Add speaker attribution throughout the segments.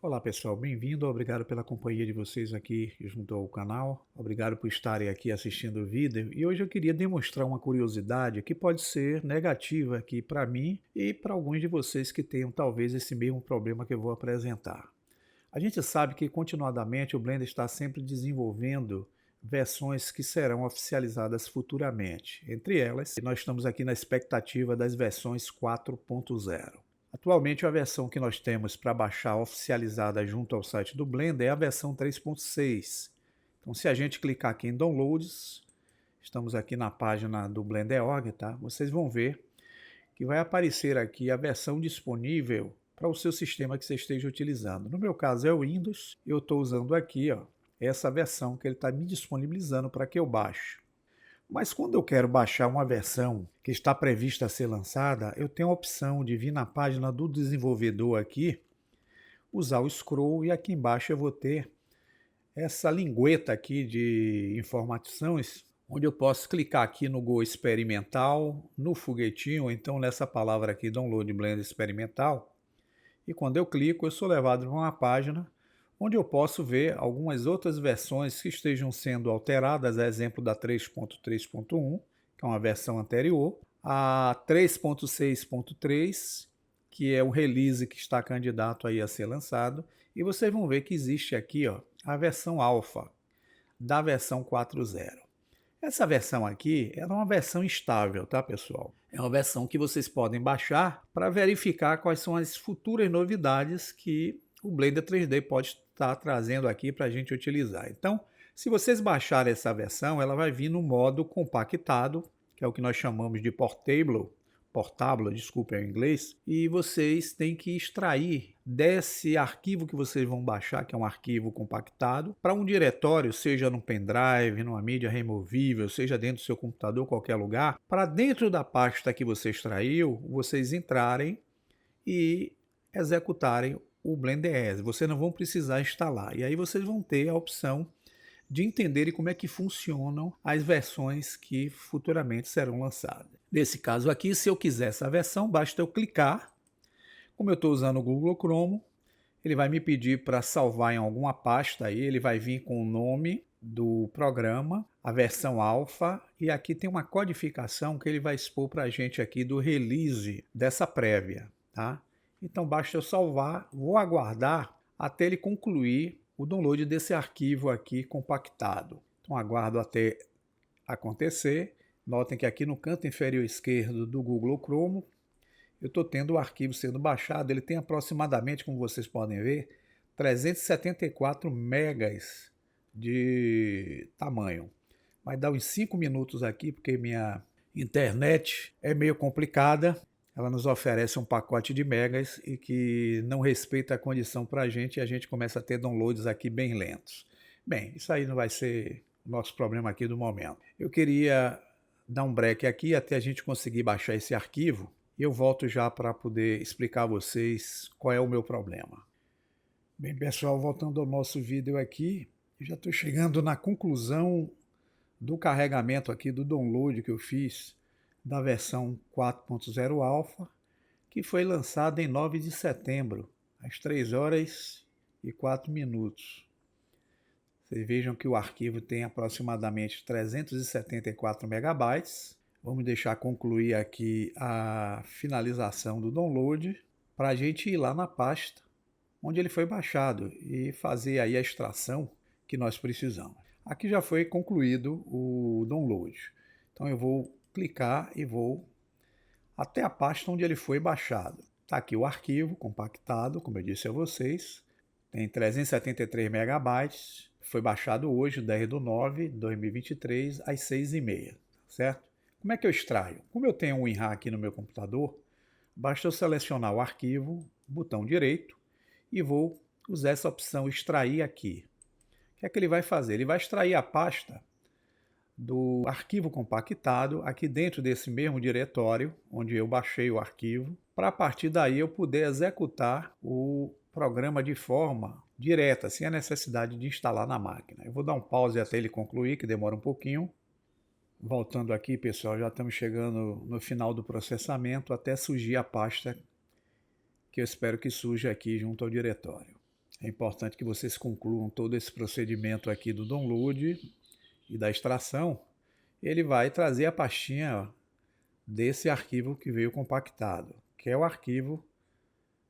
Speaker 1: Olá pessoal, bem-vindo, obrigado pela companhia de vocês aqui junto ao canal, obrigado por estarem aqui assistindo o vídeo e hoje eu queria demonstrar uma curiosidade que pode ser negativa aqui para mim e para alguns de vocês que tenham talvez esse mesmo problema que eu vou apresentar. A gente sabe que continuadamente o Blender está sempre desenvolvendo versões que serão oficializadas futuramente. Entre elas, nós estamos aqui na expectativa das versões 4.0. Atualmente, a versão que nós temos para baixar oficializada junto ao site do Blender é a versão 3.6. Então, se a gente clicar aqui em Downloads, estamos aqui na página do Blender.org, tá? Vocês vão ver que vai aparecer aqui a versão disponível para o seu sistema que você esteja utilizando. No meu caso é o Windows, eu estou usando aqui essa versão que ele está me disponibilizando para que eu baixe. Mas quando eu quero baixar uma versão que está prevista a ser lançada, eu tenho a opção de vir na página do desenvolvedor aqui, usar o scroll e aqui embaixo eu vou ter essa lingueta aqui de informações, onde eu posso clicar aqui no Go Experimental, no foguetinho, ou então nessa palavra aqui, Download Blender Experimental, e quando eu clico eu sou levado para uma página onde eu posso ver algumas outras versões que estejam sendo alteradas, a exemplo da 3.3.1, que é uma versão anterior, a 3.6.3, que é o release que está candidato aí a ser lançado, e vocês vão ver que existe aqui a versão alfa da versão 4.0. Essa versão aqui é uma versão estável, tá pessoal? É uma versão que vocês podem baixar para verificar quais são as futuras novidades que o Blender 3D pode estar trazendo aqui para a gente utilizar. Então, se vocês baixarem essa versão, ela vai vir no modo compactado, que é o que nós chamamos de portável, desculpe em inglês, e vocês têm que extrair desse arquivo que vocês vão baixar, que é um arquivo compactado, para um diretório, seja num pendrive, numa mídia removível, seja dentro do seu computador, qualquer lugar, para dentro da pasta que você extraiu, vocês entrarem e executarem o Blender ES. Vocês não vão precisar instalar. E aí vocês vão ter a opção de entenderem como é que funcionam as versões que futuramente serão lançadas. Nesse caso aqui, se eu quiser essa versão, basta eu clicar. Como eu estou usando o Google Chrome, ele vai me pedir para salvar em alguma pasta aí, ele vai vir com o nome do programa, a versão alfa, e aqui tem uma codificação que ele vai expor para a gente aqui do release dessa prévia, tá? Então basta eu salvar, vou aguardar até ele concluir o download desse arquivo aqui compactado. Então aguardo até acontecer. Notem que aqui no canto inferior esquerdo do Google Chrome, eu estou tendo o arquivo sendo baixado. Ele tem aproximadamente, como vocês podem ver, 374 megas de tamanho. Vai dar uns 5 minutos aqui, porque minha internet é meio complicada. Ela nos oferece um pacote de megas e que não respeita a condição para a gente, e a gente começa a ter downloads aqui bem lentos. Bem, isso aí não vai ser o nosso problema aqui do momento. Eu queria dar um break aqui até a gente conseguir baixar esse arquivo e eu volto já para poder explicar a vocês qual é o meu problema. Bem, pessoal, voltando ao nosso vídeo aqui, eu já estou chegando na conclusão do carregamento aqui, do download que eu fiz da versão 4.0 Alpha, que foi lançada em 9 de setembro, às 3 horas e 4 minutos. Vocês vejam que o arquivo tem aproximadamente 374 megabytes. Vamos deixar concluir aqui a finalização do download para a gente ir lá na pasta onde ele foi baixado e fazer aí a extração que nós precisamos. Aqui já foi concluído o download. Então eu vou clicar e vou até a pasta onde ele foi baixado. Está aqui o arquivo compactado, como eu disse a vocês. Tem 373 megabytes. Foi baixado hoje, 10/9 de 2023, às 6h30, certo? Como é que eu extraio? Como eu tenho um WinRAR aqui no meu computador, basta eu selecionar o arquivo, botão direito, e vou usar essa opção extrair aqui. O que é que ele vai fazer? Ele vai extrair a pasta do arquivo compactado aqui dentro desse mesmo diretório onde eu baixei o arquivo, para a partir daí eu poder executar o programa de forma direta, sem a necessidade de instalar na máquina. Eu vou dar um pause até ele concluir, que demora um pouquinho. Voltando aqui, pessoal, já estamos chegando no final do processamento até surgir a pasta que eu espero que surja aqui junto ao diretório. É importante que vocês concluam todo esse procedimento aqui do download e da extração. Ele vai trazer a pastinha desse arquivo que veio compactado, que é o arquivo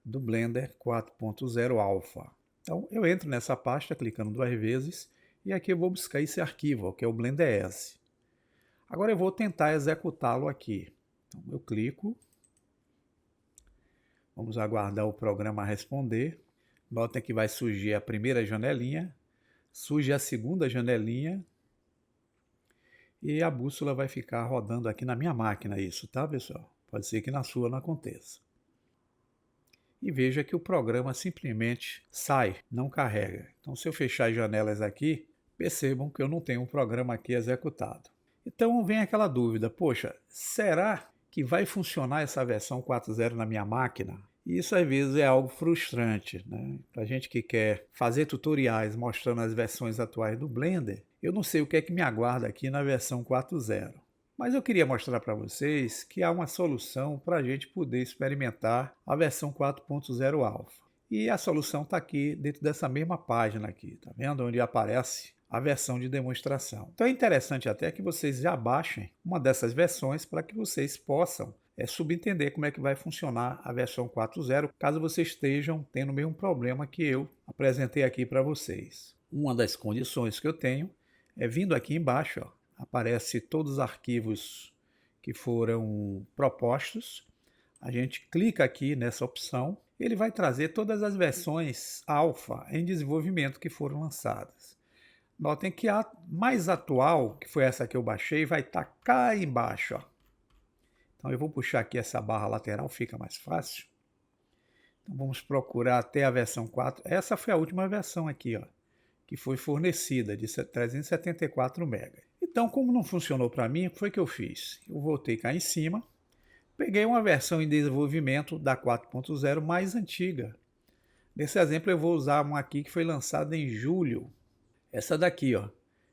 Speaker 1: do Blender 4.0 Alpha. Então eu entro nessa pasta clicando 2 vezes e aqui eu vou buscar esse arquivo, que é o Blender S. Agora eu vou tentar executá-lo aqui. Então eu clico, vamos aguardar o programa responder. Notem que vai surgir a primeira janelinha, surge a segunda janelinha e a bússola vai ficar rodando aqui na minha máquina, isso, tá, pessoal? Pode ser que na sua não aconteça. E veja que o programa simplesmente sai, não carrega. Então, se eu fechar as janelas aqui, percebam que eu não tenho um programa aqui executado. Então, vem aquela dúvida, poxa, será que vai funcionar essa versão 4.0 na minha máquina? E isso às vezes é algo frustrante, né? Para gente que quer fazer tutoriais mostrando as versões atuais do Blender, eu não sei o que é que me aguarda aqui na versão 4.0. Mas eu queria mostrar para vocês que há uma solução para a gente poder experimentar a versão 4.0 Alpha. E a solução está aqui dentro dessa mesma página aqui, tá vendo? Onde aparece a versão de demonstração. Então é interessante até que vocês já baixem uma dessas versões para que vocês possam subentender como é que vai funcionar a versão 4.0, caso vocês estejam tendo o mesmo problema que eu apresentei aqui para vocês. Uma das condições que eu tenho é vindo aqui embaixo, ó, aparece todos os arquivos que foram propostos. A gente clica aqui nessa opção, ele vai trazer todas as versões alfa em desenvolvimento que foram lançadas. Notem que a mais atual, que foi essa que eu baixei, vai estar cá embaixo. Ó. Então eu vou puxar aqui essa barra lateral, fica mais fácil. Então vamos procurar até a versão 4. Essa foi a última versão aqui, ó, que foi fornecida, de 374 MB. Então, como não funcionou para mim, o que foi que eu fiz? Eu voltei cá em cima, peguei uma versão em desenvolvimento da 4.0 mais antiga. Nesse exemplo eu vou usar uma aqui que foi lançada em julho. Essa daqui, ó,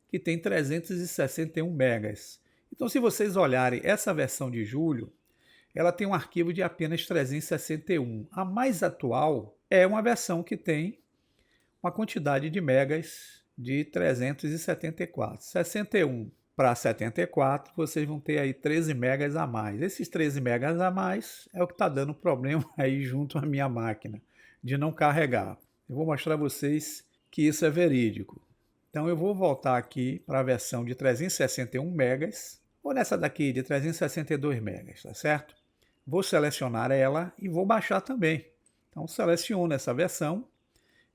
Speaker 1: que tem 361 megas. Então, se vocês olharem essa versão de julho, ela tem um arquivo de apenas 361. A mais atual é uma versão que tem uma quantidade de megas de 374. 61 para 74, vocês vão ter aí 13 megas a mais. Esses 13 megas a mais é o que está dando problema aí junto à minha máquina, de não carregar. Eu vou mostrar a vocês que isso é verídico. Então eu vou voltar aqui para a versão de 361 megas, ou nessa daqui de 362 megas, tá certo? Vou selecionar ela e vou baixar também. Então seleciono essa versão,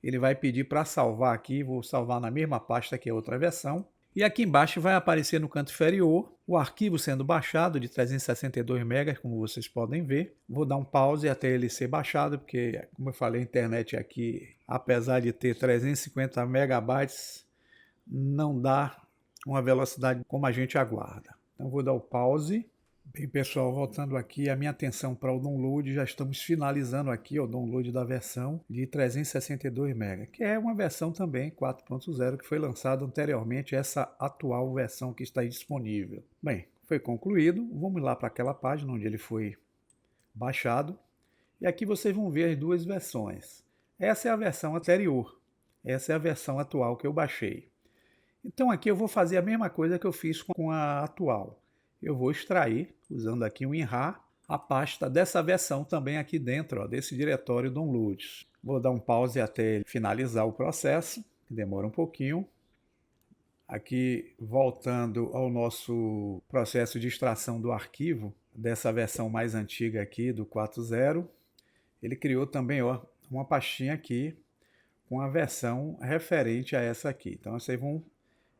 Speaker 1: ele vai pedir para salvar aqui, vou salvar na mesma pasta que a outra versão. E aqui embaixo vai aparecer no canto inferior o arquivo sendo baixado de 362 megas, como vocês podem ver. Vou dar um pause até ele ser baixado, porque, como eu falei, a internet aqui, apesar de ter 350 megabytes, não dá uma velocidade como a gente aguarda. Então vou dar o pause. Bem, pessoal, voltando aqui, a minha atenção para o download, já estamos finalizando aqui o download da versão de 362 MB, que é uma versão também 4.0 que foi lançada anteriormente a essa atual versão que está aí disponível. Bem, foi concluído, vamos lá para aquela página onde ele foi baixado, e aqui vocês vão ver as duas versões. Essa é a versão anterior, essa é a versão atual que eu baixei. Então aqui eu vou fazer a mesma coisa que eu fiz com a atual. Eu vou extrair, usando aqui o WinRAR, a pasta dessa versão também aqui dentro, ó, desse diretório Downloads. Vou dar um pause até ele finalizar o processo, que demora um pouquinho. Aqui, voltando ao nosso processo de extração do arquivo, dessa versão mais antiga aqui, do 4.0, ele criou também, ó, uma pastinha aqui, com a versão referente a essa aqui. Então, vocês vão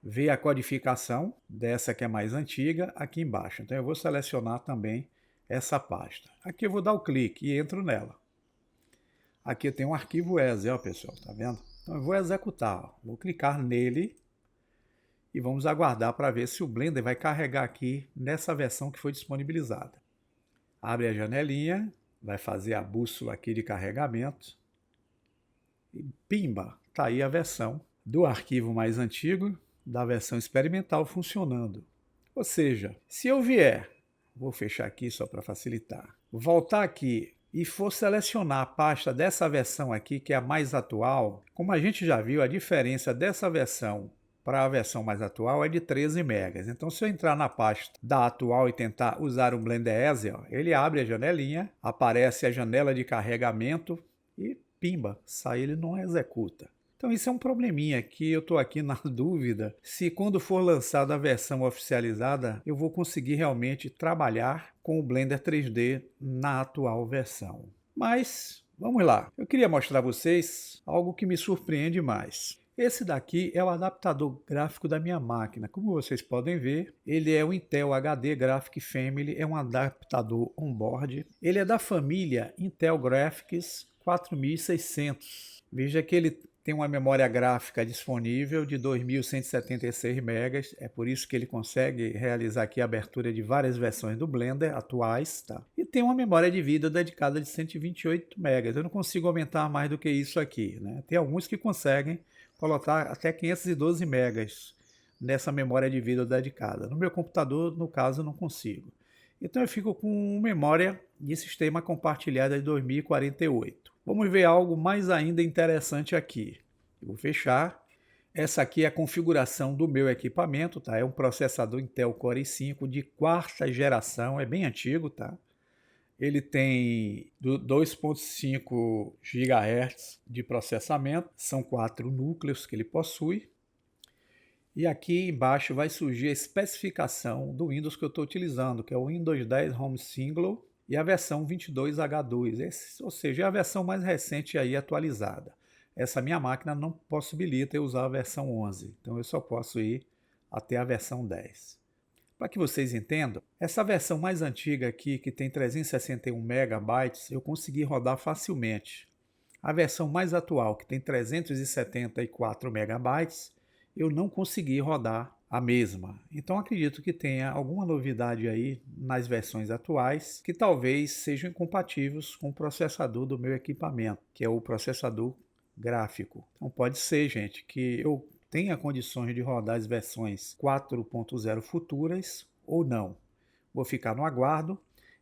Speaker 1: ver a codificação dessa que é mais antiga aqui embaixo. Então eu vou selecionar também essa pasta. Aqui eu vou dar o clique e entro nela. Aqui eu tenho um arquivo exe, ó, pessoal, tá vendo? Então eu vou executar, ó. Vou clicar nele e vamos aguardar para ver se o Blender vai carregar aqui nessa versão que foi disponibilizada. Abre a janelinha, vai fazer a bússola aqui de carregamento e pimba, tá aí a versão do arquivo mais antigo, da versão experimental funcionando. Ou seja, se eu vier, vou fechar aqui só para facilitar, voltar aqui e for selecionar a pasta dessa versão aqui, que é a mais atual, como a gente já viu, a diferença dessa versão para a versão mais atual é de 13 megas. Então, se eu entrar na pasta da atual e tentar usar o Blender Easy, ó, ele abre a janelinha, aparece a janela de carregamento e pimba, sai, ele não executa. Então isso é um probleminha que eu estou aqui na dúvida se quando for lançada a versão oficializada eu vou conseguir realmente trabalhar com o Blender 3D na atual versão. Mas vamos lá, eu queria mostrar a vocês algo que me surpreende mais. Esse daqui é o adaptador gráfico da minha máquina. Como vocês podem ver, ele é o Intel HD Graphic Family, é um adaptador on-board. Ele é da família Intel Graphics 4600. Veja que ele tem uma memória gráfica disponível de 2176 MB, é por isso que ele consegue realizar aqui a abertura de várias versões do Blender atuais, tá? E tem uma memória de vídeo dedicada de 128 MB. Eu não consigo aumentar mais do que isso aqui, né? Tem alguns que conseguem colocar até 512 megas nessa memória de vídeo dedicada. No meu computador, no caso, não consigo. Então eu fico com memória de sistema compartilhada de 2048. Vamos ver algo mais ainda interessante aqui. Eu vou fechar. Essa aqui é a configuração do meu equipamento, tá? É um processador Intel Core i5 de quarta geração, é bem antigo, tá? Ele tem 2.5 GHz de processamento, são 4 núcleos que ele possui. E aqui embaixo vai surgir a especificação do Windows que eu estou utilizando, que é o Windows 10 Home Single e a versão 22H2, ou seja, é a versão mais recente aí atualizada. Essa minha máquina não possibilita eu usar a versão 11, então eu só posso ir até a versão 10. Para que vocês entendam, essa versão mais antiga aqui, que tem 361 megabytes, eu consegui rodar facilmente. A versão mais atual, que tem 374 megabytes, eu não consegui rodar a mesma. Então acredito que tenha alguma novidade aí nas versões atuais que talvez sejam incompatíveis com o processador do meu equipamento, que é o processador gráfico. Então pode ser, gente, que eu tenha condições de rodar as versões 4.0 futuras ou não. Vou ficar no aguardo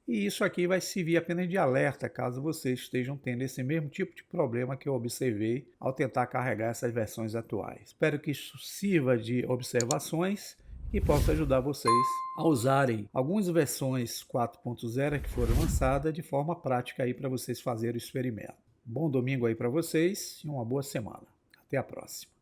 Speaker 1: e isso aqui vai servir apenas de alerta caso vocês estejam tendo esse mesmo tipo de problema que eu observei ao tentar carregar essas versões atuais. Espero que isso sirva de observações e possa ajudar vocês a usarem algumas versões 4.0 que foram lançadas de forma prática aí para vocês fazerem o experimento. Bom domingo aí para vocês e uma boa semana. Até a próxima.